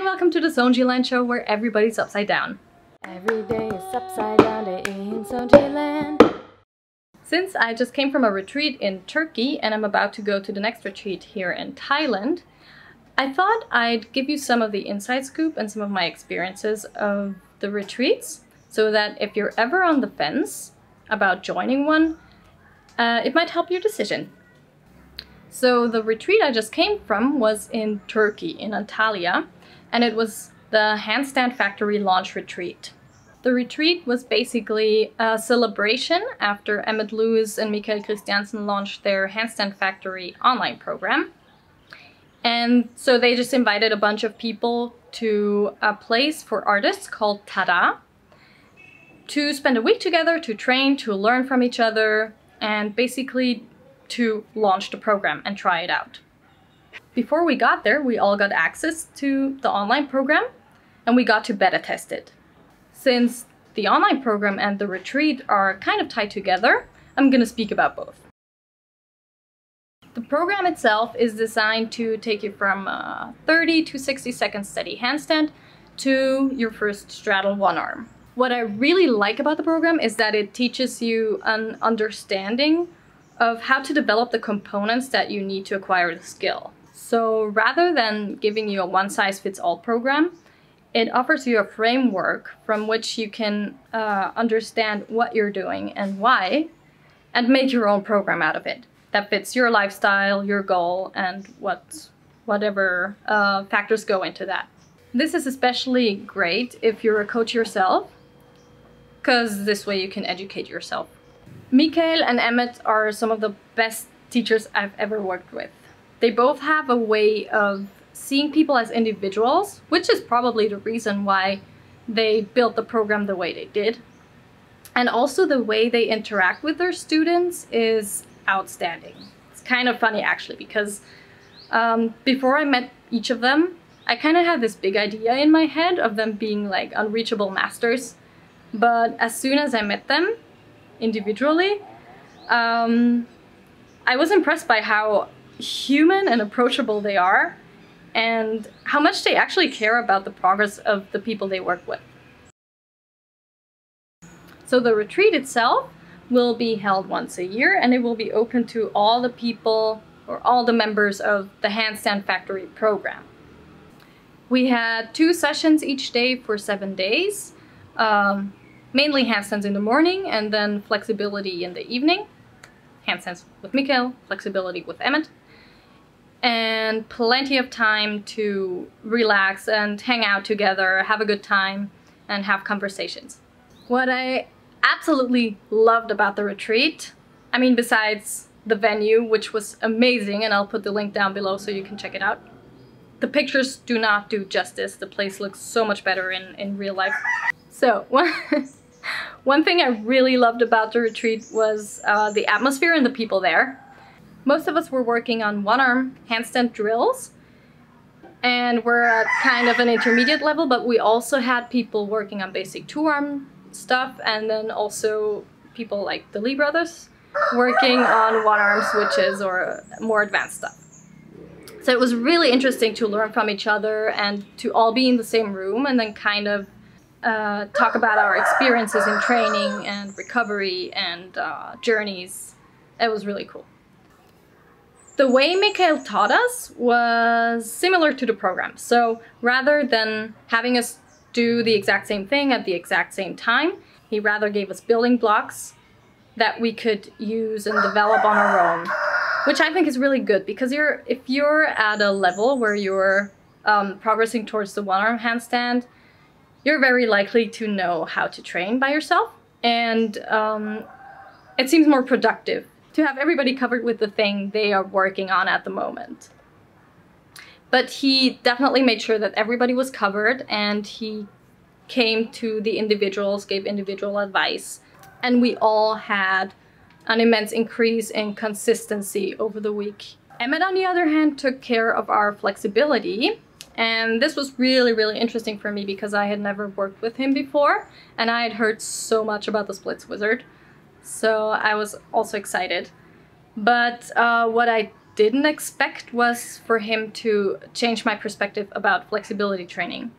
and welcome to the Soundschi land show where everybody's upside down. Every day is upside down in Soundschi land. Since I just came from a retreat in Turkey and I'm about to go to the next retreat here in Thailand, I thought I'd give you some of the inside scoop and some of my experiences of the retreats, so that if you're ever on the fence about joining one, it might help your decision. So the retreat I just came from was in Turkey, in Antalya, and it was the Handstand Factory launch retreat. The retreat was basically a celebration after Emmet and Mikael Kristiansen launched their Handstand Factory online program. And so they just invited a bunch of people to a place for artists called Tada to spend a week together, to train, to learn from each other, and basically to launch the program and try it out. Before we got there, we all got access to the online program and we got to beta test it. Since the online program and the retreat are kind of tied together, I'm gonna speak about both. The program itself is designed to take you from 30 to 60 second steady handstand to your first straddle one arm. What I really like about the program is that it teaches you an understanding of how to develop the components that you need to acquire the skill. So rather than giving you a one-size-fits-all program, it offers you a framework from which you can understand what you're doing and why, and make your own program out of it that fits your lifestyle, your goal, and whatever factors go into that. This is especially great if you're a coach yourself, because this way you can educate yourself. Mikael and Emmet are some of the best teachers I've ever worked with. They both have a way of seeing people as individuals, which is probably the reason why they built the program the way they did. And also the way they interact with their students is outstanding. It's kind of funny actually, because before I met each of them, I kind of had this big idea in my head of them being like unreachable masters. But as soon as I met them individually, I was impressed by how human and approachable they are, and how much they actually care about the progress of the people they work with. So the retreat itself will be held once a year, and it will be open to all the people or all the members of the Handstand Factory program. We had 2 sessions each day for 7 days. Mainly handstands in the morning and then flexibility in the evening. Handstands with Mikael, flexibility with Emmet. And plenty of time to relax and hang out together, have a good time, and have conversations. What I absolutely loved about the retreat, I mean besides the venue, which was amazing, and I'll put the link down below so you can check it out. The pictures do not do justice. The place looks so much better in real life. So, one thing I really loved about the retreat was the atmosphere and the people there. Most of us were working on one-arm handstand drills, and we're at kind of an intermediate level, but we also had people working on basic 2-arm stuff, and then also people like the Lee brothers working on one-arm switches or more advanced stuff. So it was really interesting to learn from each other and to all be in the same room and then kind of talk about our experiences in training and recovery and journeys. It was really cool. The way Mikael taught us was similar to the program. So rather than having us do the exact same thing at the exact same time, he rather gave us building blocks that we could use and develop on our own, which I think is really good, because if you're at a level where you're progressing towards the one-arm handstand, you're very likely to know how to train by yourself, and it seems more productive to have everybody covered with the thing they are working on at the moment. But he definitely made sure that everybody was covered, and he came to the individuals, gave individual advice, and we all had an immense increase in consistency over the week. Emmet, on the other hand, took care of our flexibility. And this was really, really interesting for me because I had never worked with him before, and I had heard so much about the splits wizard. So I was also excited. But what I didn't expect was for him to change my perspective about flexibility training.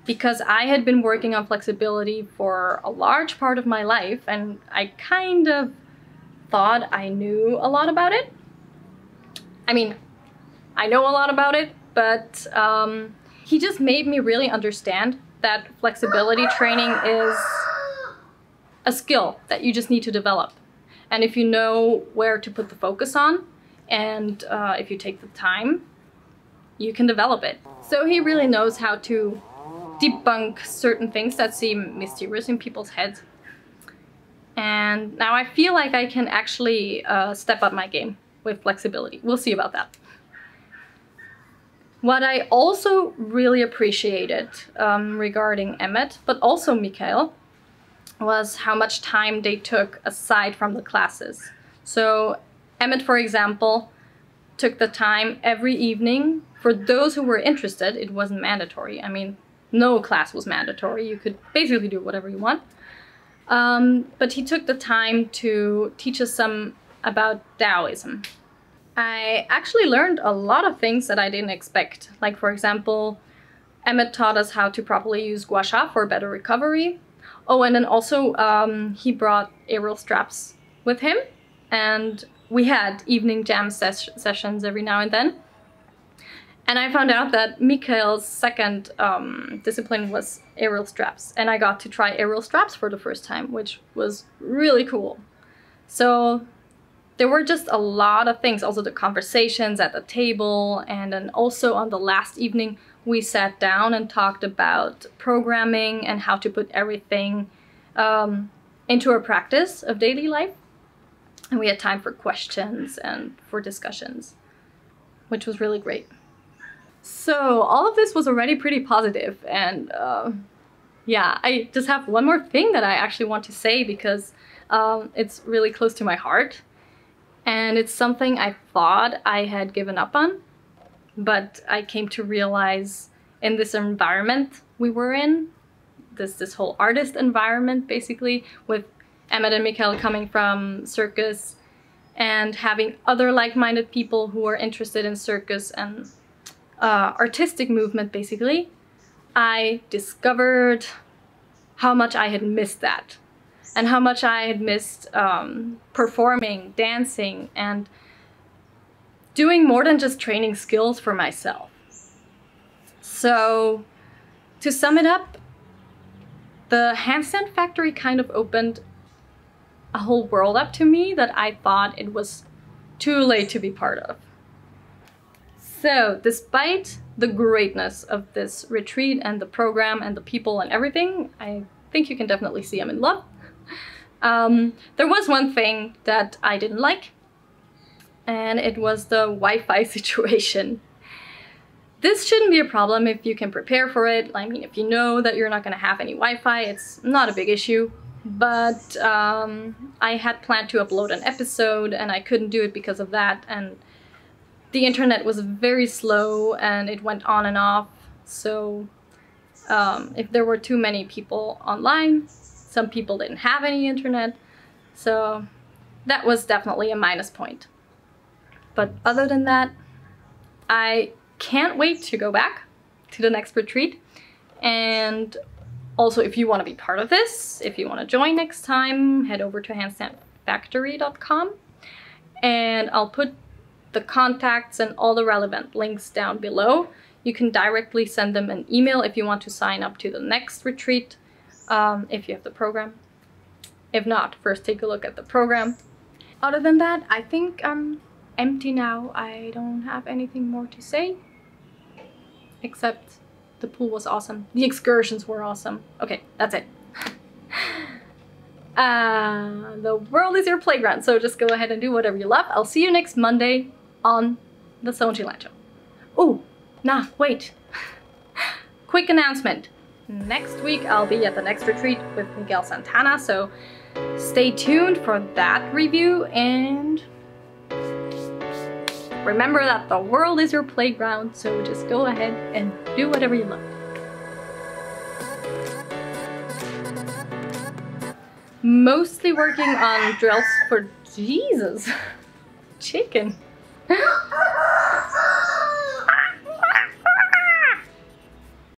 Because I had been working on flexibility for a large part of my life, and I kind of thought I knew a lot about it. I mean, I know a lot about it, but he just made me really understand that flexibility training is a skill that you just need to develop. And if you know where to put the focus on, and if you take the time, you can develop it. So he really knows how to debunk certain things that seem mysterious in people's heads. And now I feel like I can actually step up my game with flexibility. We'll see about that. What I also really appreciated regarding Emmet, but also Mikael, was how much time they took aside from the classes. So Emmet, for example, took the time every evening. For those who were interested, it wasn't mandatory. I mean, no class was mandatory. You could basically do whatever you want. But he took the time to teach us some about Taoism. I actually learned a lot of things that I didn't expect. Like, for example, Emmet taught us how to properly use gua sha for better recovery. Oh, and then also he brought aerial straps with him, and we had evening jam sessions every now and then. And I found out that Mikael's second discipline was aerial straps, and I got to try aerial straps for the first time, which was really cool. So there were just a lot of things, also the conversations at the table, and then also on the last evening we sat down and talked about programming and how to put everything into a practice of daily life. And we had time for questions and for discussions, which was really great. So all of this was already pretty positive, and yeah, I just have one more thing that I actually want to say because it's really close to my heart, and it's something I thought I had given up on, but I came to realize in this environment we were in, this whole artist environment basically, with Emmet and Mikael coming from circus and having other like-minded people who are interested in circus and artistic movement basically, I discovered how much I had missed that, and how much I had missed performing, dancing, and doing more than just training skills for myself. So to sum it up, the Handstand Factory kind of opened a whole world up to me that I thought it was too late to be part of. So despite the greatness of this retreat and the program and the people and everything, I think you can definitely see I'm in love. There was one thing that I didn't like, and it was the Wi-Fi situation. This shouldn't be a problem if you can prepare for it. I mean, if you know that you're not going to have any Wi-Fi, it's not a big issue. But I had planned to upload an episode and I couldn't do it because of that. And the internet was very slow and it went on and off. So if there were too many people online, some people didn't have any internet. So that was definitely a minus point. But other than that, I can't wait to go back to the next retreat. And also, if you want to be part of this, if you want to join next time, head over to handstandfactory.com, and I'll put the contacts and all the relevant links down below. You can directly send them an email if you want to sign up to the next retreat, if you have the program. If not, first take a look at the program. Other than that, I think I'm empty now. I don't have anything more to say, except the pool was awesome. The excursions were awesome. Okay, that's it. The world is your playground, so just go ahead and do whatever you love. I'll see you next Monday on the Soundschi show. Oh, nah, wait. Quick announcement. Next week I'll be at the next retreat with Mikael Santana, so stay tuned for that review, and remember that the world is your playground, so just go ahead and do whatever you love. Mostly working on drills for Jesus. Chicken.